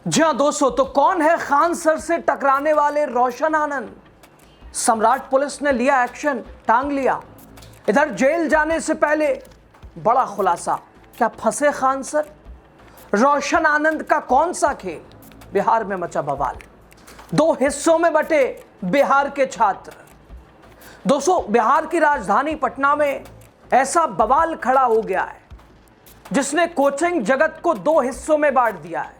जी हाँ दोस्तों, तो कौन है खान सर से टकराने वाले रोशन आनंद? सम्राट पुलिस ने लिया एक्शन, टांग लिया। इधर जेल जाने से पहले बड़ा खुलासा, क्या फंसे खान सर? रोशन आनंद का कौन सा खेल? बिहार में मचा बवाल। दो हिस्सों में बटे बिहार के छात्र। दोस्तों, बिहार की राजधानी पटना में ऐसा बवाल खड़ा हो गया है जिसने कोचिंग जगत को दो हिस्सों में बांट दिया है।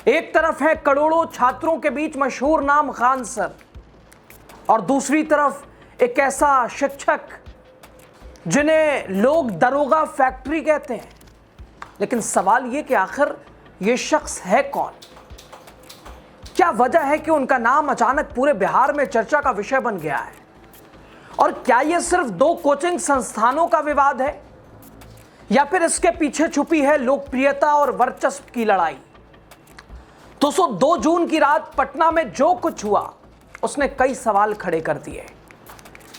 एक तरफ है करोड़ों छात्रों के बीच मशहूर नाम खान सर, और दूसरी तरफ एक ऐसा शिक्षक जिन्हें लोग दरोगा फैक्ट्री कहते हैं। लेकिन सवाल यह कि आखिर ये शख्स है कौन? क्या वजह है कि उनका नाम अचानक पूरे बिहार में चर्चा का विषय बन गया है? और क्या यह सिर्फ दो कोचिंग संस्थानों का विवाद है, या फिर इसके पीछे छुपी है लोकप्रियता और वर्चस्व की लड़ाई? दोस्तों, 2 जून की रात पटना में जो कुछ हुआ उसने कई सवाल खड़े कर दिए।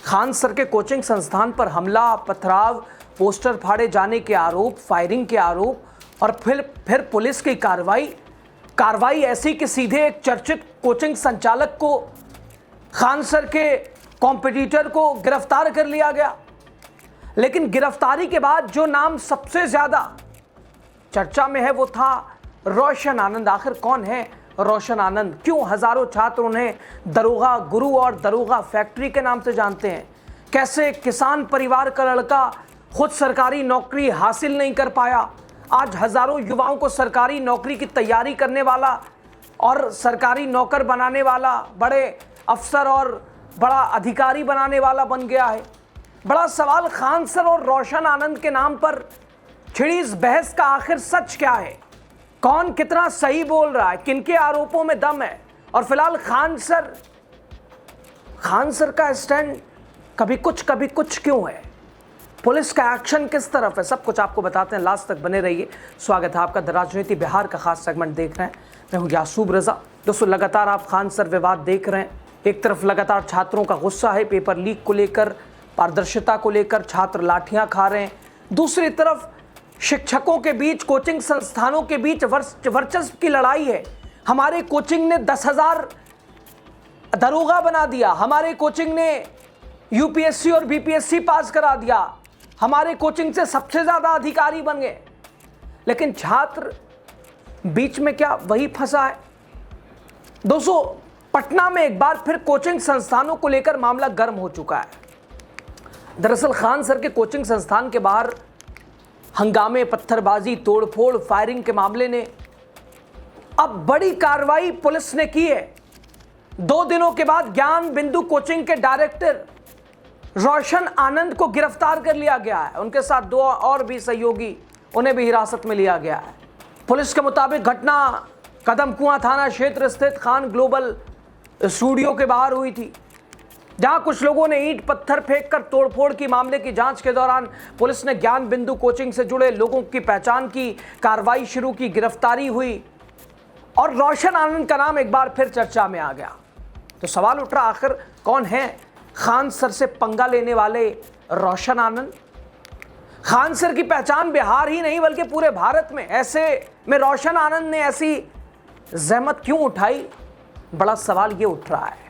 खान सर के कोचिंग संस्थान पर हमला, पथराव, पोस्टर फाड़े जाने के आरोप, फायरिंग के आरोप और फिर पुलिस की कार्रवाई ऐसी कि सीधे एक चर्चित कोचिंग संचालक को, खान सर के कॉम्पिटिटर को गिरफ्तार कर लिया गया। लेकिन गिरफ्तारी के बाद जो नाम सबसे ज्यादा चर्चा में है वो था रोशन आनंद। आखिर कौन है रोशन आनंद? क्यों हजारों छात्र उन्हें दरोगा गुरु और दरोगा फैक्ट्री के नाम से जानते हैं? कैसे किसान परिवार का लड़का खुद सरकारी नौकरी हासिल नहीं कर पाया, आज हजारों युवाओं को सरकारी नौकरी की तैयारी करने वाला और सरकारी नौकर बनाने वाला, बड़े अफसर और बड़ा अधिकारी बनाने वाला बन गया है। बड़ा सवाल खान सर और रोशन आनंद के नाम पर छिड़ी इस बहस का आखिर सच क्या है? कौन कितना सही बोल रहा है? किनके आरोपों में दम है? और फिलहाल खान सर का स्टैंड कभी कुछ क्यों है? पुलिस का एक्शन किस तरफ है? सब कुछ आपको बताते हैं, लास्ट तक बने रहिए। स्वागत है आपका द राजनीति बिहार का खास सेगमेंट देख रहे हैं। मैं हूं यासूब रजा। दोस्तों, लगातार आप खान सर विवाद देख रहे हैं। एक तरफ लगातार छात्रों का गुस्सा है, पेपर लीक को लेकर, पारदर्शिता को लेकर छात्र लाठियां खा रहे हैं। दूसरी तरफ शिक्षकों के बीच, कोचिंग संस्थानों के बीच वर्चस्व की लड़ाई है। हमारे कोचिंग ने 10,000 दरोगा बना दिया, हमारे कोचिंग ने यूपीएससी और बीपीएससी पास करा दिया, हमारे कोचिंग से सबसे ज्यादा अधिकारी बन गए। लेकिन छात्र बीच में क्या वही फंसा है? दोस्तों, पटना में एक बार फिर कोचिंग संस्थानों को लेकर मामला गर्म हो चुका है। दरअसल खान सर के कोचिंग संस्थान के बाहर हंगामे, पत्थरबाजी, तोड़फोड़, फायरिंग के मामले ने अब बड़ी कार्रवाई पुलिस ने की है। 2 दिनों के बाद ज्ञान बिंदु कोचिंग के डायरेक्टर रोशन आनंद को गिरफ्तार कर लिया गया है। उनके साथ 2 और भी सहयोगी, उन्हें भी हिरासत में लिया गया है। पुलिस के मुताबिक घटना कदमकुआं थाना क्षेत्र स्थित खान ग्लोबल स्टूडियो के बाहर हुई थी, जहां कुछ लोगों ने ईंट पत्थर फेंककर तोड़फोड़ की। मामले की जांच के दौरान पुलिस ने ज्ञान बिंदु कोचिंग से जुड़े लोगों की पहचान की, कार्रवाई शुरू की, गिरफ्तारी हुई और रोशन आनंद का नाम एक बार फिर चर्चा में आ गया। तो सवाल उठ रहा, आखिर कौन है खान सर से पंगा लेने वाले रोशन आनंद? खान सर की पहचान बिहार ही नहीं बल्कि पूरे भारत में। ऐसे में रोशन आनंद ने ऐसी जहमत क्यों उठाई? बड़ा सवाल ये उठ रहा है।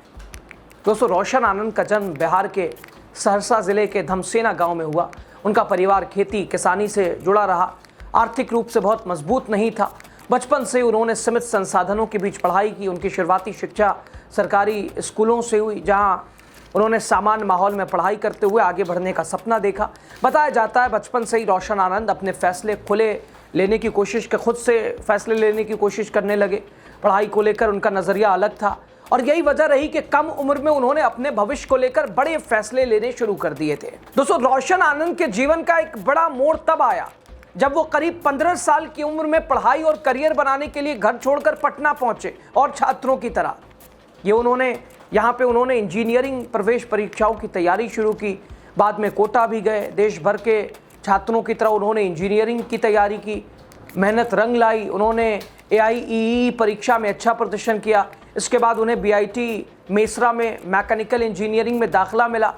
दोस्तों, रोशन आनंद का जन्म बिहार के सहरसा जिले के धमसेना गांव में हुआ। उनका परिवार खेती किसानी से जुड़ा रहा, आर्थिक रूप से बहुत मजबूत नहीं था। बचपन से उन्होंने सीमित संसाधनों के बीच पढ़ाई की। उनकी शुरुआती शिक्षा सरकारी स्कूलों से हुई, जहां उन्होंने सामान्य माहौल में पढ़ाई करते हुए आगे बढ़ने का सपना देखा। बताया जाता है बचपन से ही रोशन आनंद अपने फैसले खुद लेने की कोशिश करने लगे। पढ़ाई को लेकर उनका नज़रिया अलग था और यही वजह रही कि कम उम्र में उन्होंने अपने भविष्य को लेकर बड़े फैसले लेने शुरू कर दिए थे। दोस्तों, रोशन आनंद के जीवन का एक बड़ा मोड़ तब आया जब वो करीब 15 साल की उम्र में पढ़ाई और करियर बनाने के लिए घर छोड़कर पटना पहुंचे। और छात्रों की तरह यहाँ पे उन्होंने इंजीनियरिंग प्रवेश परीक्षाओं की तैयारी शुरू की। बाद में कोटा भी गए। देश भर के छात्रों की तरह उन्होंने इंजीनियरिंग की तैयारी की, मेहनत रंग लाई। उन्होंने AIEE परीक्षा में अच्छा प्रदर्शन किया। इसके बाद उन्हें BIT मेसरा में मैकेनिकल इंजीनियरिंग में दाखिला मिला।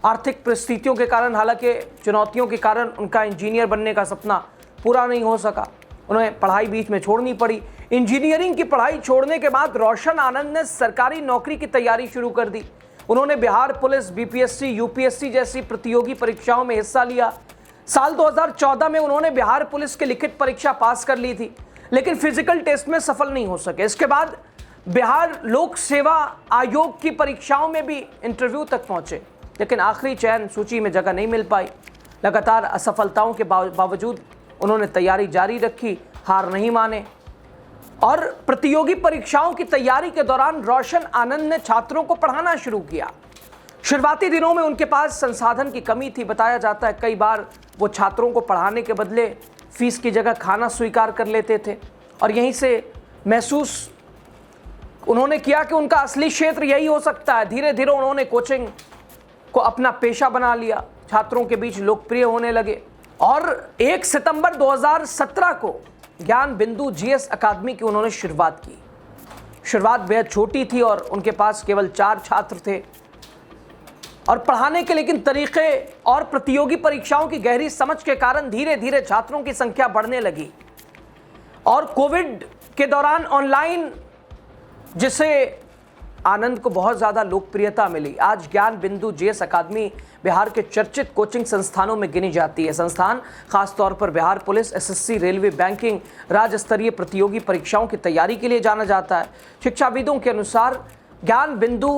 आर्थिक परिस्थितियों के कारण, हालांकि चुनौतियों के कारण, उनका इंजीनियर बनने का सपना पूरा नहीं हो सका। उन्हें पढ़ाई बीच में छोड़नी पड़ी। इंजीनियरिंग की पढ़ाई छोड़ने के बाद रोशन आनंद ने सरकारी नौकरी की तैयारी शुरू कर दी। उन्होंने बिहार पुलिस, बीपीएससी, यूपीएससी जैसी प्रतियोगी परीक्षाओं में हिस्सा लिया। साल 2014 में उन्होंने बिहार पुलिस की लिखित परीक्षा पास कर ली थी, लेकिन फिजिकल टेस्ट में सफल नहीं हो सके। इसके बाद बिहार लोक सेवा आयोग की परीक्षाओं में भी इंटरव्यू तक पहुंचे, लेकिन आखिरी चयन सूची में जगह नहीं मिल पाई। लगातार असफलताओं के बावजूद उन्होंने तैयारी जारी रखी, हार नहीं माने और प्रतियोगी परीक्षाओं की तैयारी के दौरान रोशन आनंद ने छात्रों को पढ़ाना शुरू किया। शुरुआती दिनों में उनके पास संसाधन की कमी थी। बताया जाता है कई बार वो छात्रों को पढ़ाने के बदले फीस की जगह खाना स्वीकार कर लेते थे और यहीं से महसूस उन्होंने किया कि उनका असली क्षेत्र यही हो सकता है। धीरे धीरे उन्होंने कोचिंग को अपना पेशा बना लिया, छात्रों के बीच लोकप्रिय होने लगे और 1 सितंबर 2017 को ज्ञान बिंदु जीएस अकादमी की उन्होंने शुरुआत की। शुरुआत बेहद छोटी थी और उनके पास केवल 4 छात्र थे और पढ़ाने के लेकिन तरीके और प्रतियोगी परीक्षाओं की गहरी समझ के कारण धीरे धीरे छात्रों की संख्या बढ़ने लगी और कोविड के दौरान ऑनलाइन जिसे आनंद को बहुत ज़्यादा लोकप्रियता मिली। आज ज्ञान बिंदु जीएस अकादमी बिहार के चर्चित कोचिंग संस्थानों में गिनी जाती है। संस्थान खासतौर पर Bihar police, SSC, railway, banking, राज्य स्तरीय प्रतियोगी परीक्षाओं की तैयारी के लिए जाना जाता है। शिक्षाविदों के अनुसार ज्ञान बिंदु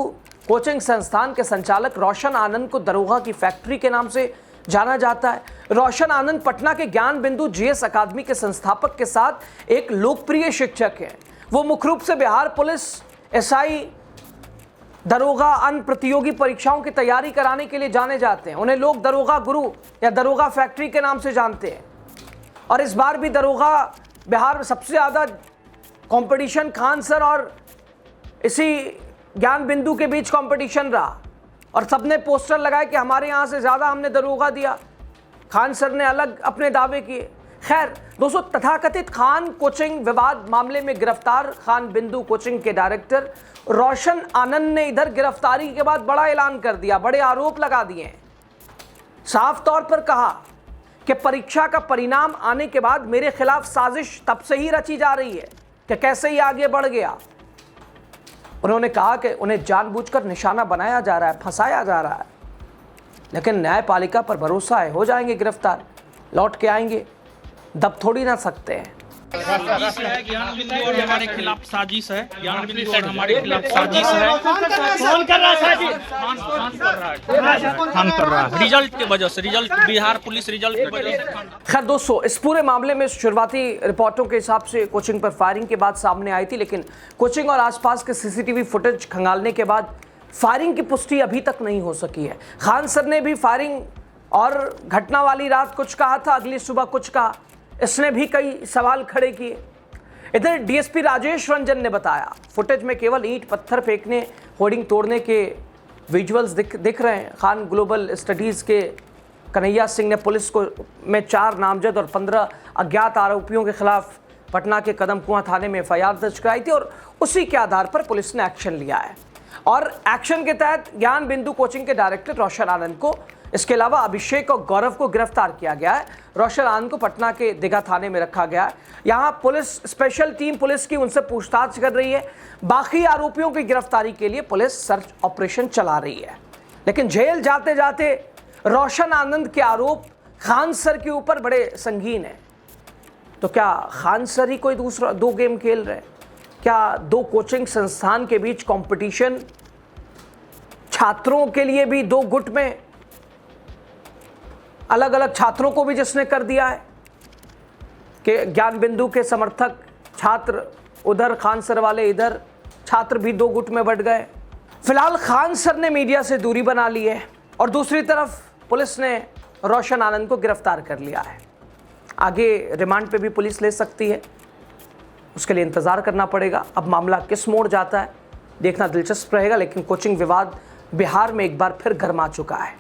कोचिंग संस्थान के संचालक रोशन आनंद को दरोगा की फैक्ट्री के नाम से जाना जाता है। रोशन आनंद पटना के ज्ञान बिंदु जीएस अकादमी के संस्थापक के साथ एक लोकप्रिय शिक्षक हैं। वो मुख्य रूप से बिहार पुलिस, एसआई, दरोगा, अन्य प्रतियोगी परीक्षाओं की तैयारी कराने के लिए जाने जाते हैं। उन्हें लोग दरोगा गुरु या दरोगा फैक्ट्री के नाम से जानते हैं और इस बार भी दरोगा बिहार में सबसे ज़्यादा कंपटीशन खान सर और इसी ज्ञान बिंदु के बीच कंपटीशन रहा और सबने पोस्टर लगाए कि हमारे यहाँ से ज़्यादा हमने दरोगा दिया। खान सर ने अलग अपने दावे किए। खैर दोस्तों, तथाकथित खान कोचिंग विवाद मामले में गिरफ्तार ज्ञान बिंदु कोचिंग के डायरेक्टर रोशन आनंद ने इधर गिरफ्तारी के बाद बड़ा ऐलान कर दिया, बड़े आरोप लगा दिए। साफ तौर पर कहा कि परीक्षा का परिणाम आने के बाद मेरे खिलाफ साजिश तब से ही रची जा रही है कि कैसे ही आगे बढ़ गया। उन्होंने कहा कि उन्हें जानबूझकर निशाना बनाया जा रहा है, फंसाया जा रहा है, लेकिन न्यायपालिका पर भरोसा है, हो जाएंगे गिरफ्तार, लौट के आएंगे, दब थोड़ी ना सकते हैं। ज्ञान बिंदु और हमारे खिलाफ साजिश है। ज्ञान बिंदु और हमारे खिलाफ साजिश है। कौन कर रहा है साजिश? खान कर रहा है रिजल्ट के वजह से, रिजल्ट बिहार पुलिस रिजल्ट की वजह से। खैर दोस्तों, इस पूरे मामले में शुरुआती रिपोर्टों के हिसाब से कोचिंग पर फायरिंग के बाद सामने आई थी, लेकिन कोचिंग और आसपास के सीसीटीवी फुटेज खंगालने के बाद फायरिंग की पुष्टि अभी तक नहीं हो सकी है। खान सर ने भी फायरिंग और घटना वाली रात कुछ कहा था, अगली सुबह कुछ कहा। इसने भी कई सवाल खड़े किए। इधर डीएसपी राजेश रंजन ने बताया फुटेज में केवल ईंट पत्थर फेंकने, होर्डिंग तोड़ने के विजुअल्स दिख रहे हैं। खान ग्लोबल स्टडीज़ के कन्हैया सिंह ने पुलिस को में 4 नामजद और 15 अज्ञात आरोपियों के खिलाफ पटना के कदम कुआं थाने में एफआईआर दर्ज कराई थी और उसी के आधार पर पुलिस ने एक्शन लिया है और एक्शन के तहत ज्ञान बिंदु कोचिंग के डायरेक्टर रोशन आनंद को, इसके अलावा अभिषेक और गौरव को गिरफ्तार किया गया है। रोशन आनंद को पटना के दीघा थाने में रखा गया है। यहाँ पुलिस स्पेशल टीम पुलिस की उनसे पूछताछ कर रही है। बाकी आरोपियों की गिरफ्तारी के लिए पुलिस सर्च ऑपरेशन चला रही है। लेकिन जेल जाते जाते रोशन आनंद के आरोप खान सर के ऊपर बड़े संगीन है। तो क्या खान सर ही कोई दूसरा 2 गेम खेल रहे हैं? क्या 2 कोचिंग संस्थान के बीच कंपटीशन, छात्रों के लिए भी 2 गुट में अलग अलग छात्रों को भी जिसने कर दिया है कि ज्ञान बिंदु के समर्थक छात्र उधर, खान सर वाले इधर, छात्र भी 2 गुट में बंट गए। फिलहाल खान सर ने मीडिया से दूरी बना ली है और दूसरी तरफ पुलिस ने रोशन आनंद को गिरफ्तार कर लिया है। आगे रिमांड पे भी पुलिस ले सकती है, उसके लिए इंतज़ार करना पड़ेगा। अब मामला किस मोड़ जाता है देखना दिलचस्प रहेगा, लेकिन कोचिंग विवाद बिहार में एक बार फिर गर्मा चुका है।